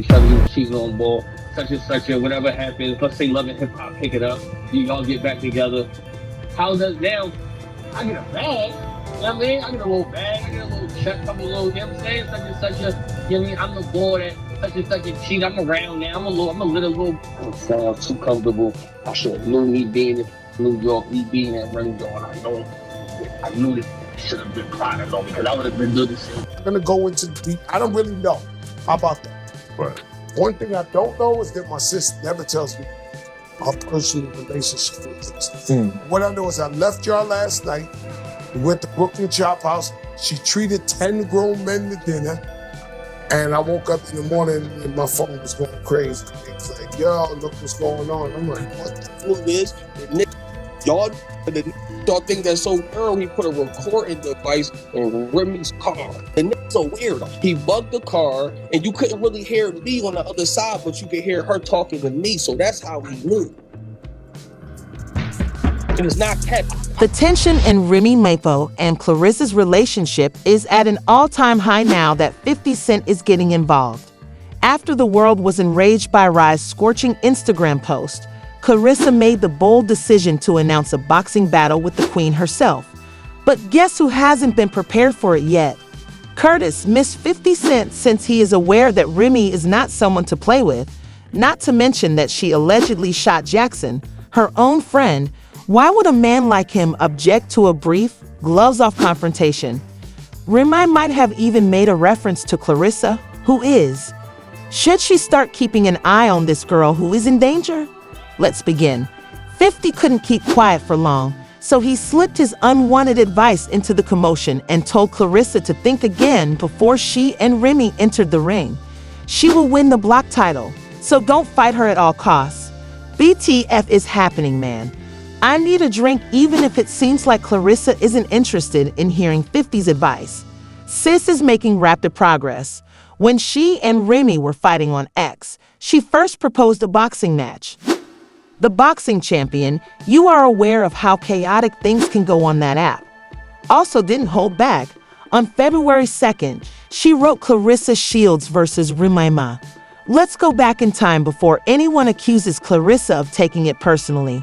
each other, you cheating on ball, such and such, and whatever happens. Let's say Love and Hip Hop pick it up, you all get back together. How does now? I get a bag. You know what I mean? I get a little bag, I get a little check, couple little, you know what I'm saying? Such and such a, you know what I mean? I'm the boy that such and such a cheat. I'm around now. I'm a little, I don't sound too comfortable. I should have knew me being in New York, me being at Remy Ma. I knew this should have been plotted on because I would have been doing this shit. I'm gonna go into deep. I don't really know. How about that? Right. One thing I don't know is that my sister never tells me our personal relationship with this. What I know is I left y'all last night. We went to Brooklyn Chop House. She treated 10 grown men to dinner. And I woke up in the morning and my phone was going crazy. It was like, yo, look what's going on. I'm like, what the What it is, y'all think that's so weird. He put a recording device in Remy's car. The nigga's so weird. He bugged the car, and you couldn't really hear me on the other side, but you could hear her talking to me. So that's how he knew. And it's not cat. The tension in Remy Ma and Clarissa's relationship is at an all-time high now that 50 Cent is getting involved. After the world was enraged by Rye's scorching Instagram post, Clarissa made the bold decision to announce a boxing battle with the queen herself. But guess who hasn't been prepared for it yet? Curtis missed 50 Cent since he is aware that Remy is not someone to play with, not to mention that she allegedly shot Jackson, her own friend. Why would a man like him object to a brief, gloves-off confrontation? Remy might have even made a reference to Clarissa, who is. Should she start keeping an eye on this girl who is in danger? Let's begin. 50 couldn't keep quiet for long, so he slipped his unwanted advice into the commotion and told Clarissa to think again before she and Remy entered the ring. She will win the block title, so don't fight her at all costs. BTF is happening, man. I need a drink even if it seems like Clarissa isn't interested in hearing 50's advice. Sis is making rapid progress. When she and Remy were fighting on X, she first proposed a boxing match. The boxing champion, you are aware of how chaotic things can go on that app. Also didn't hold back. On February 2nd, she wrote Clarissa Shields versus Remy Ma. Let's go back in time before anyone accuses Clarissa of taking it personally.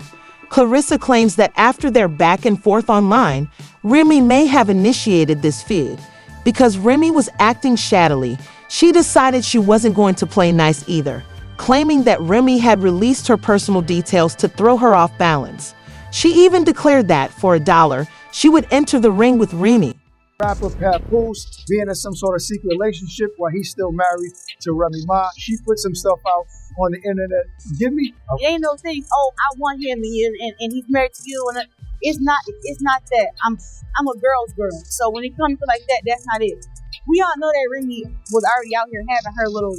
Clarissa claims that after their back and forth online, Remy may have initiated this feud. Because Remy was acting shaddily, she decided she wasn't going to play nice either, claiming that Remy had released her personal details to throw her off balance. She even declared that, for $1, she would enter the ring with Remy. Rapper Papoose being in some sort of secret relationship while he's still married to Remy Ma. She put some stuff out on the internet. Give me. It ain't no thing. Oh, I want him and he's married to you. And it's not that. I'm a girl's girl. So when it comes to like that, that's not it. We all know that Remy was already out here having her little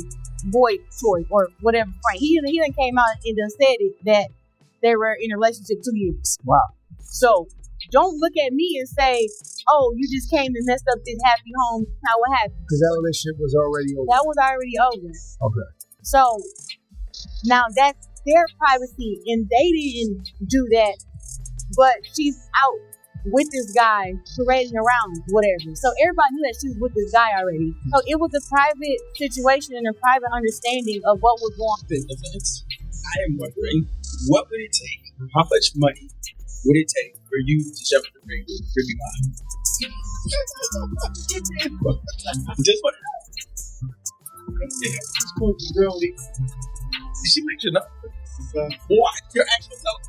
boy toy or whatever. Frank. He done came out and done said it that they were in a relationship 2 years. Wow. So don't look at me and say, oh, you just came and messed up this happy home. Now what happened? Because that relationship was already over. That was already over. Okay. So now that's their privacy and they didn't do that, but she's out with this guy parading around, whatever. So everybody knew that she was with this guy already. So it was a private situation and a private understanding of what was going on. I am wondering, what would it take? How much money would it take for you to jump in the ring with Remy Ma? Just what? It's going to really. Did she mention that? What? You're actually telling?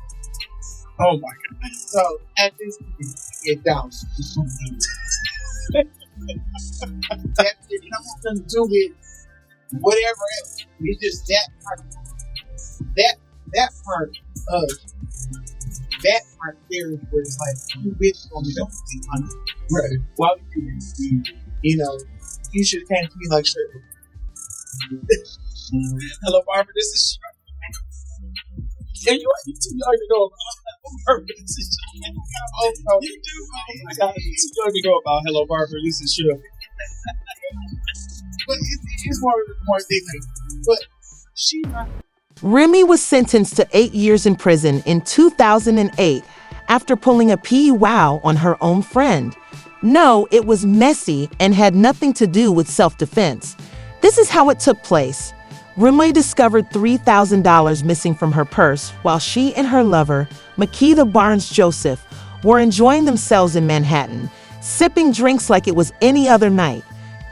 Oh my God. So at this point, it down. That it has nothing to do with whatever else. It's just that part. That part of that part there is where it's like you bitches gonna be the only 100. Right. Why would you do this? You know, you should have came to me like sure. Hello, Barbara. This is Shirley. And you already know about Barbara. This is Shirley. Oh, you do. Oh my God. You already know about Hello, Barbara. This is Shirley. But it's more big thing. But she not. Remy was sentenced to 8 years in prison in 2008 after pulling a wow on her own friend. No, it was messy and had nothing to do with self-defense. This is how it took place. Remy discovered $3,000 missing from her purse while she and her lover, Makita Barnes-Joseph, were enjoying themselves in Manhattan, sipping drinks like it was any other night.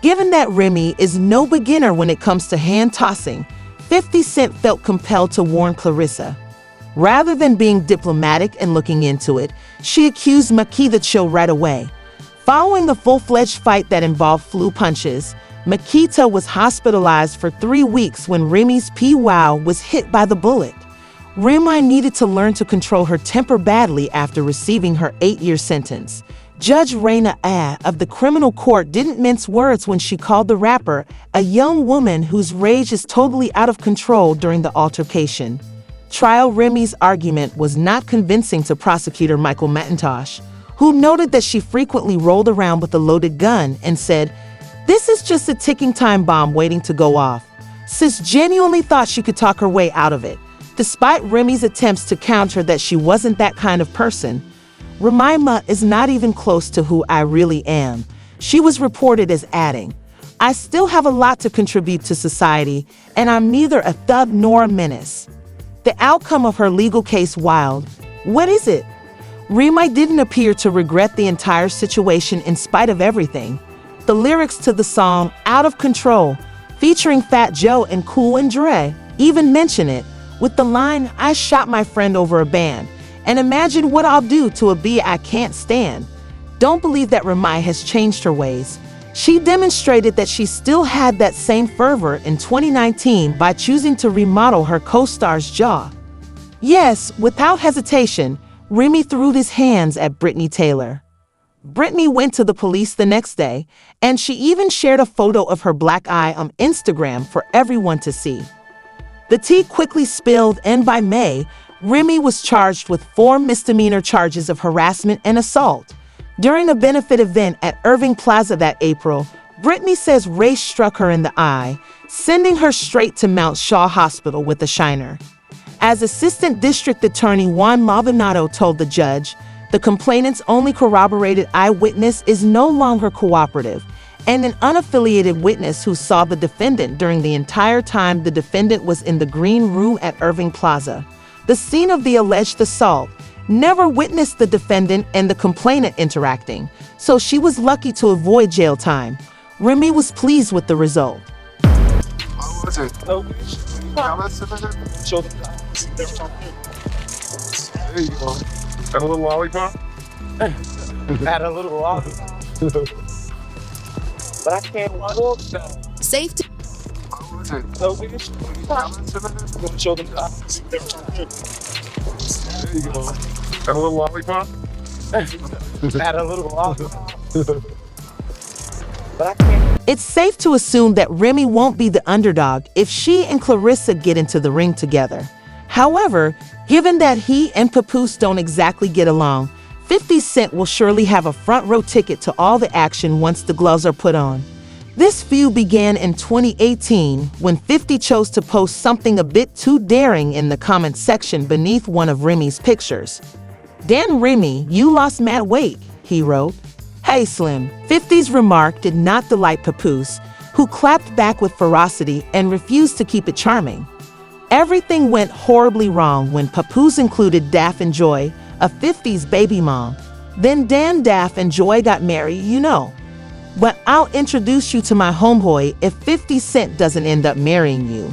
Given that Remy is no beginner when it comes to hand-tossing, 50 Cent felt compelled to warn Clarissa. Rather than being diplomatic and looking into it, she accused Makita chill right away. Following a full-fledged fight that involved flu punches, Makita was hospitalized for 3 weeks when Remy's P-Wow was hit by the bullet. Remy needed to learn to control her temper badly after receiving her 8-year sentence. Judge Remy Ma of the criminal court didn't mince words when she called the rapper a young woman whose rage is totally out of control during the altercation. Trial Remy's argument was not convincing to prosecutor Michael McIntosh, who noted that she frequently rolled around with a loaded gun and said, "This is just a ticking time bomb waiting to go off." Sis genuinely thought she could talk her way out of it. Despite Remy's attempts to counter that she wasn't that kind of person, Remy Ma is not even close to who I really am. She was reported as adding, "I still have a lot to contribute to society, and I'm neither a thug nor a menace." The outcome of her legal case wild. What is it? Remy didn't appear to regret the entire situation in spite of everything. The lyrics to the song Out of Control, featuring Fat Joe and Cool and Dre, even mention it, with the line, "I shot my friend over a band, and imagine what I'll do to a bee I can't stand." Don't believe that Remy has changed her ways. She demonstrated that she still had that same fervor in 2019 by choosing to remodel her co-star's jaw. Yes, without hesitation, Remy threw his hands at Britney Taylor. Britney went to the police the next day, and she even shared a photo of her black eye on Instagram for everyone to see. The tea quickly spilled, and by May, Remy was charged with 4 misdemeanor charges of harassment and assault. During a benefit event at Irving Plaza that April, Britney says race struck her in the eye, sending her straight to Mount Shaw Hospital with a shiner. As Assistant District Attorney Juan Maldonado told the judge, the complainant's only corroborated eyewitness is no longer cooperative, and an unaffiliated witness who saw the defendant during the entire time the defendant was in the green room at Irving Plaza, the scene of the alleged assault, never witnessed the defendant and the complainant interacting, so she was lucky to avoid jail time. Remy was pleased with the result. There you go. Got a little lollipop? Had a little lollipop. But I can't walk now. Safety. No, we can show them. There you go. Got a little lollipop? Had a little lollipop. But I can't. It's safe to assume that Remy won't be the underdog if she and Clarissa get into the ring together. However, given that he and Papoose don't exactly get along, 50 Cent will surely have a front row ticket to all the action once the gloves are put on. This feud began in 2018 when 50 chose to post something a bit too daring in the comment section beneath one of Remy's pictures. "Damn Remy, you lost mad weight," he wrote. "Hey Slim." 50's remark did not delight Papoose, who clapped back with ferocity and refused to keep it charming. Everything went horribly wrong when Papoose included Daff and Joy, a 50's baby mom. Then Dan, Daff, and Joy got married, you know. But I'll introduce you to my homeboy if 50 Cent doesn't end up marrying you.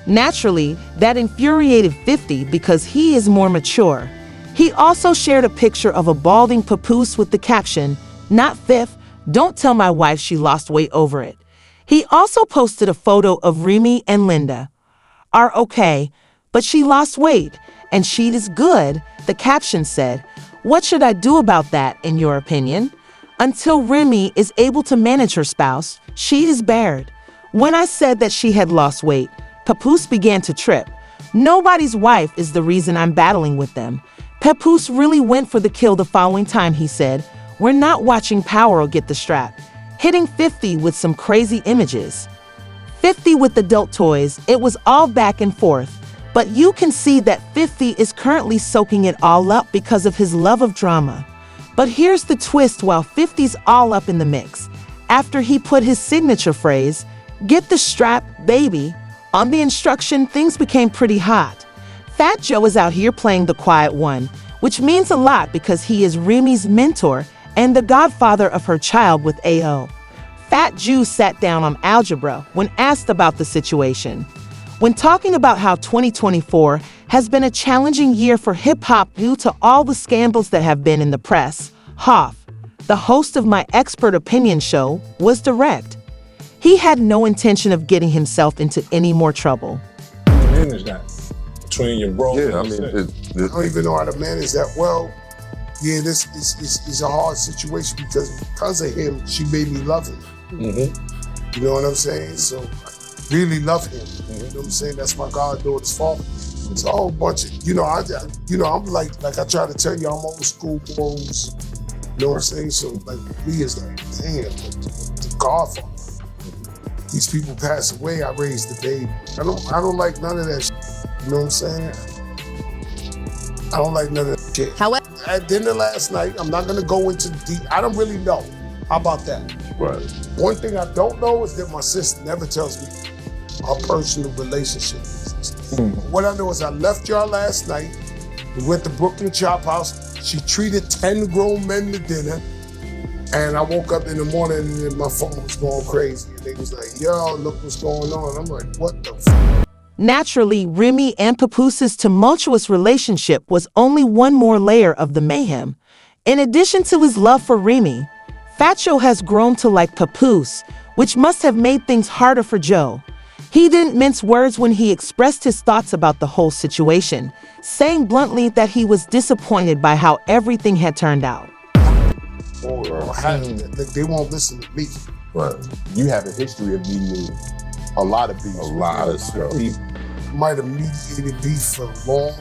Naturally, that infuriated 50 because he is more mature. He also shared a picture of a balding Papoose with the caption, "Not Fifth, don't tell my wife she lost weight over it." He also posted a photo of Remy and Linda. "Are okay, but she lost weight, and she is good," the caption said. "What should I do about that, in your opinion? Until Remy is able to manage her spouse, she is bared." When I said that she had lost weight, Papoose began to trip. "Nobody's wife is the reason I'm battling with them." Papoose really went for the kill the following time he said, "We're not watching Power or Get the Strap," hitting 50 with some crazy images. 50 with adult toys, it was all back and forth. But you can see that 50 is currently soaking it all up because of his love of drama. But here's the twist while 50's all up in the mix. After he put his signature phrase, "Get the strap, baby," On the instruction, things became pretty hot. Fat Joe is out here playing the quiet one, which means a lot because he is Remy's mentor and the godfather of her child with AO. Fat Jew sat down on algebra when asked about the situation. When talking about how 2024 has been a challenging year for hip-hop due to all the scandals that have been in the press, Hoff, the host of My Expert Opinion show, was direct. He had no intention of getting himself into any more trouble. Manage that between your bro. Yeah, I mean, I don't even know how to manage that well. Yeah, this is a hard situation because of him, she made me love him. You know what I'm saying? So I really love him. You know what I'm saying? That's my goddaughter's father. It's a whole bunch of, I'm like I try to tell you, I'm old school morals. You know what I'm saying? So like me is like, damn, the godfather. These people pass away, I raised the baby. I don't like none of that shit. You know what I'm saying? I don't like none of that shit. However, at dinner last night, I'm not gonna go into deep. I don't really know. How about that? Right. One thing I don't know is that my sister never tells me our personal relationship. What I know is I left y'all last night. We went to Brooklyn Chop House. She treated 10 grown men to dinner. And I woke up in the morning and my phone was going crazy. And they was like, yo, look what's going on. I'm like, what the f? Naturally, Remy and Papoose's tumultuous relationship was only one more layer of the mayhem. In addition to his love for Remy, Fat Joe has grown to like Papoose, which must have made things harder for Joe. He didn't mince words when he expressed his thoughts about the whole situation, saying bluntly that he was disappointed by how everything had turned out. They won't listen to me. Right. You have a history of mediating a lot of beef. A lot of stuff. Might have mediated beef for a long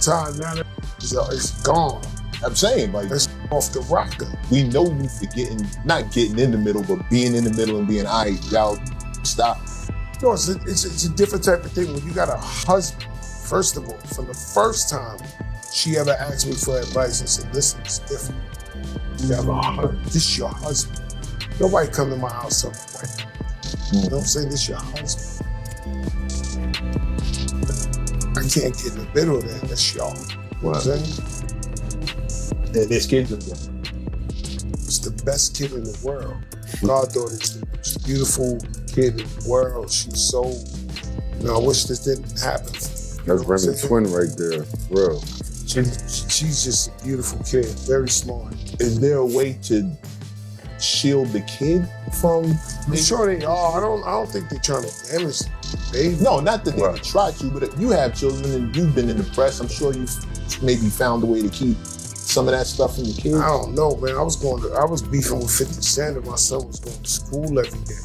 time. Now it's gone. I'm saying, like, it's off the rocker. We know you for not getting in the middle, but being in the middle and being, all right, y'all, stop. No, it's a different type of thing. When you got a husband, first of all, from the first time she ever asked me for advice and said, listen, it's different. You have a husband. This is your husband. Nobody come to my house some way. You know what I'm saying? This is your husband. I can't get in the middle of that. That's y'all. You know what I'm saying? And this kid's It's the best kid in the world. Goddaughter's the most beautiful kid in the world. She's so, I wish this didn't happen. That's Remy twin right there, bro. She's just a beautiful kid, very smart. Is there a way to shield the kid from? I'm sure they are. I don't think they're trying to damage the baby. No, not that they would try to, but if you have children and you've been in the press, I'm sure you've maybe found a way to keep some of that stuff from the kids. I don't know, man. I was beefing with 50 Cent and my son was going to school every day,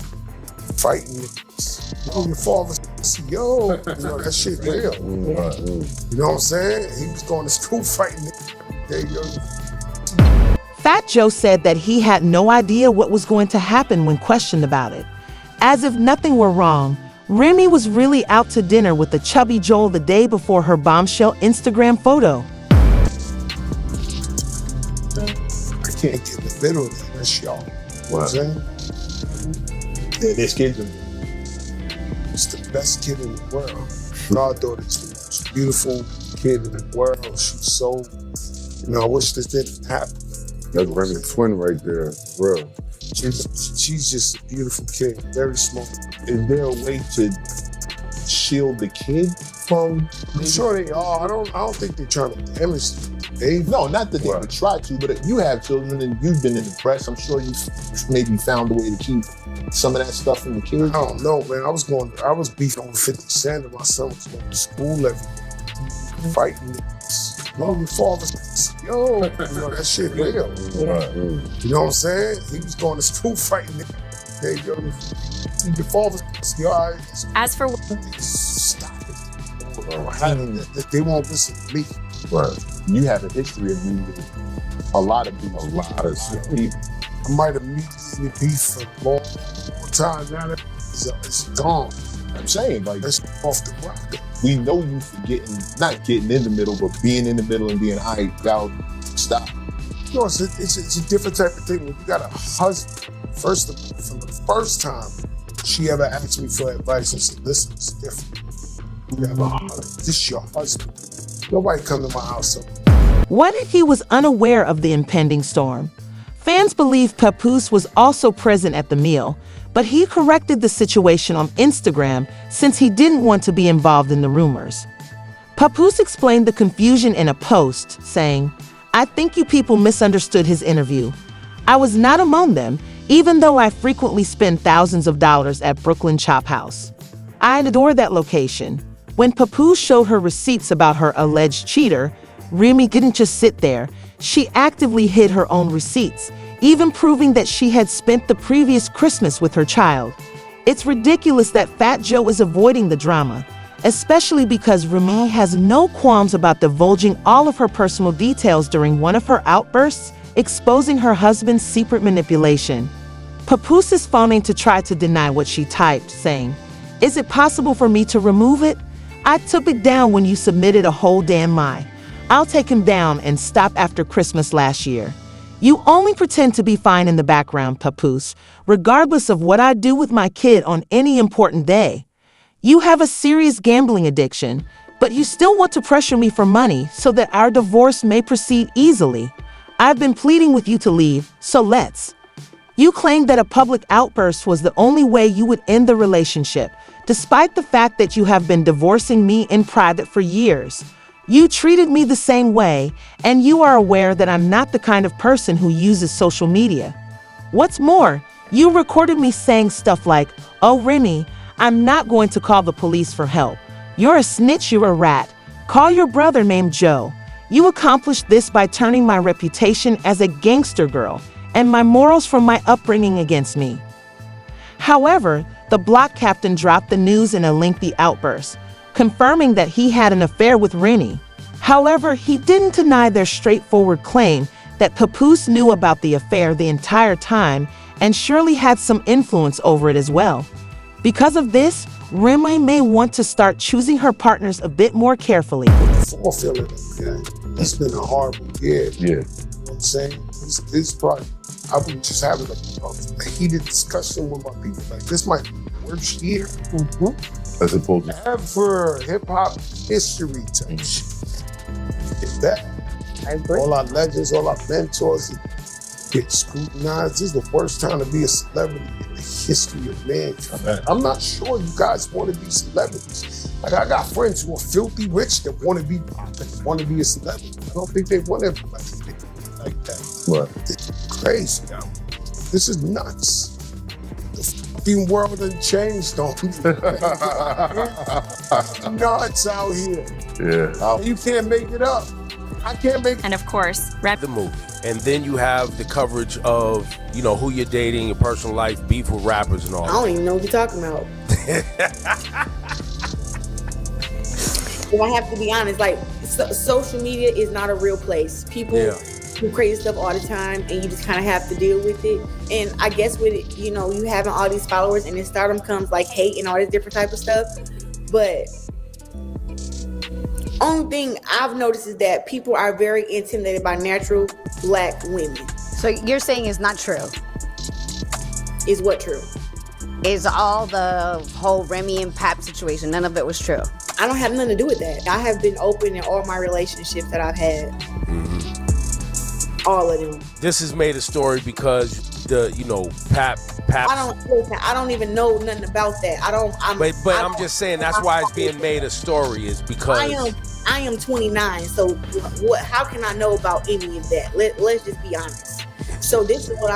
fighting niggas. Your father's yo, that shit real. You know what I'm saying? He was going to school fighting niggas. Fat Joe said that he had no idea what was going to happen when questioned about it. As if nothing were wrong, Remy was really out to dinner with the chubby Joel the day before her bombshell Instagram photo. I can't get in the middle of that. That's y'all. You know what I'm saying? This kid's It's the best kid in the world. Goddaughter's the most beautiful kid in the world. She's so, I wish this didn't happen. That's Remy twin right there, bro. She's just a beautiful kid, very smart. Is there a way to shield the kid from? I'm sure they are. I don't think they're trying to damage the baby. No, not that they would try to, but if you have children and you've been in the press, I'm sure you've maybe found a way to keep some of that stuff from the kids. I don't know, man. I was beefing with 50 Cent and my son was going to school every day, fighting niggas. Your father's yo, that shit real. You know what I'm saying? He was going to school fighting niggas. Hey, yo, your father's all right. As for stop it. They won't listen to me. Right. You have a history of mediating a lot of beef. A lot of stuff. I might have mediated beef for a long time. Now it's gone. I'm saying, like, it's off the rocker. We know you for not getting in the middle, but being in the middle and being, all right, y'all, stop. No, it's a different type of thing. When you got a husband, first of all, from the first time she ever asked me for advice, I said, listen, it's different. You have a husband. This is your husband. Nobody come to my house. What if he was unaware of the impending storm? Fans believe Papoose was also present at the meal, but he corrected the situation on Instagram since he didn't want to be involved in the rumors. Papoose explained the confusion in a post, saying, "I think you people misunderstood his interview. I was not among them, even though I frequently spend thousands of dollars at Brooklyn Chop House. I adore that location." When Papoose showed her receipts about her alleged cheater, Remy didn't just sit there. She actively hid her own receipts, even proving that she had spent the previous Christmas with her child. It's ridiculous that Fat Joe is avoiding the drama, especially because Remy has no qualms about divulging all of her personal details during one of her outbursts, exposing her husband's secret manipulation. Papoose is phoning to try to deny what she typed, saying, "Is it possible for me to remove it? I took it down when you submitted a whole damn lie. I'll take him down and stop after Christmas last year. You only pretend to be fine in the background, Papoose, regardless of what I do with my kid on any important day. You have a serious gambling addiction, but you still want to pressure me for money so that our divorce may proceed easily. I've been pleading with you to leave, so let's." You claimed that a public outburst was the only way you would end the relationship, despite the fact that you have been divorcing me in private for years. You treated me the same way, and you are aware that I'm not the kind of person who uses social media. What's more, you recorded me saying stuff like, "Oh, Remy, I'm not going to call the police for help. You're a snitch, you're a rat. Call your brother named Joe." You accomplished this by turning my reputation as a gangster girl and my morals from my upbringing against me. However, the block captain dropped the news in a lengthy outburst, confirming that he had an affair with Remy. However, he didn't deny their straightforward claim that Papoose knew about the affair the entire time and surely had some influence over it as well. Because of this, Remy may want to start choosing her partners a bit more carefully. I'm feeling okay. It's been a horrible year. Yeah. You know what I'm saying? This probably, I was just having a heated discussion with my people. Like, this might be the worst year. As opposed to ever hip-hop history type shit. It's that. I agree. All our legends, all our mentors get scrutinized. This is the worst time to be a celebrity in the history of mankind. I'm not sure you guys want to be celebrities. Like, I got friends who are filthy rich that want to be popping, want to be a celebrity. I don't think they want everybody to be like that. Right. It's crazy. This is nuts. The fucking world done changed on me. Nuts out here. Yeah. You can't make it up. I can't make it. And of course, rap the movie. And then you have the coverage of, you know, who you're dating, your personal life, beef with rappers and all I don't even know what you're talking about. If I have to be honest, like, social media is not a real place. People do crazy stuff all the time, and you just kind of have to deal with it. And I guess with it, you know, you having all these followers, and in stardom comes like hate and all this different type of stuff. But only thing I've noticed is that people are very intimidated by natural black women. So you're saying it's not true? Is what true? Is all the whole Remy and Pap situation, none of it was true? I don't have nothing to do with that. I have been open in all my relationships that I've had. All of them. This has made a story because the, you know, Pap. I don't even know nothing about that. I'm just saying that's why it's being made a story, is because I am 29. So what? How can I know about any of that? Let's just be honest. So this is what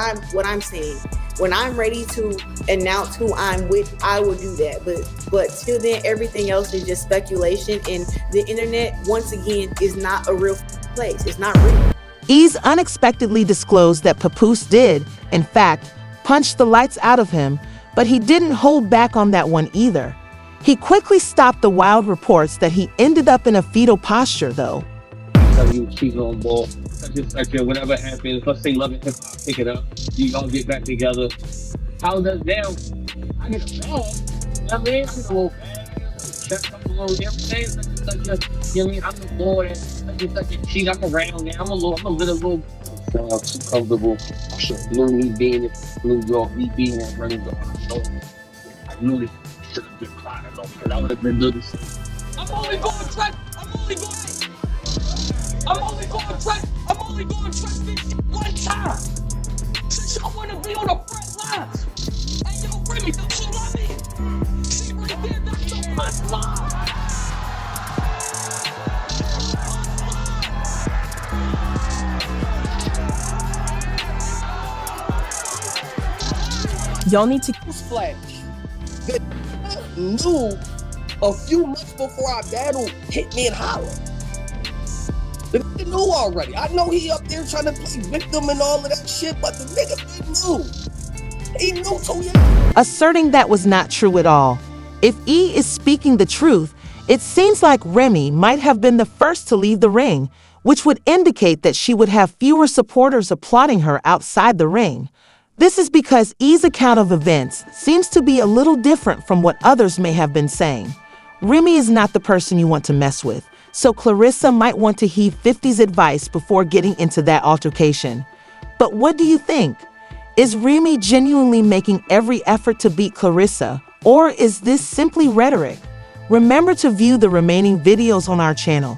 I'm saying. When I'm ready to announce who I'm with, I will do that. But till then, everything else is just speculation. And the internet, once again, is not a real place. It's not real. Eazy unexpectedly disclosed that Papoose did, in fact, punch the lights out of him, but he didn't hold back on that one either. He quickly stopped the wild reports that he ended up in a fetal posture, though. Tell you cheating on ball, such and whatever happens, let's say Love and Hip Hop, pick it up, you all get back together. How does now? I get a bag. You know what I mean? I get a little bag, I get a little check, I'm a little everything, such and such a, you know what I mean? I'm the boy that such and such a cheat, I'm around there, I'm a little too comfortable. Blue, me being in New York, me being in New York. really should have been crying on because I would have been doing this. I'm only going to trust this shit one time. Since y'all want to be on the front lines. Hey, yo, Remy, don't you love me? See right there, that's the front line. Y'all need to Splash. The knew a few months before our battle hit me and holler. The nigga knew already. I know he up there trying to play victim and all of that shit, but the nigga knew. He knew too. asserting that was not true at all. If E is speaking the truth, it seems like Remy might have been the first to leave the ring, which would indicate that she would have fewer supporters applauding her outside the ring. This is because E's account of events seems to be a little different from what others may have been saying. Remy is not the person you want to mess with, so Clarissa might want to heed 50's advice before getting into that altercation. But what do you think? Is Remy genuinely making every effort to beat Clarissa, or is this simply rhetoric? Remember to view the remaining videos on our channel.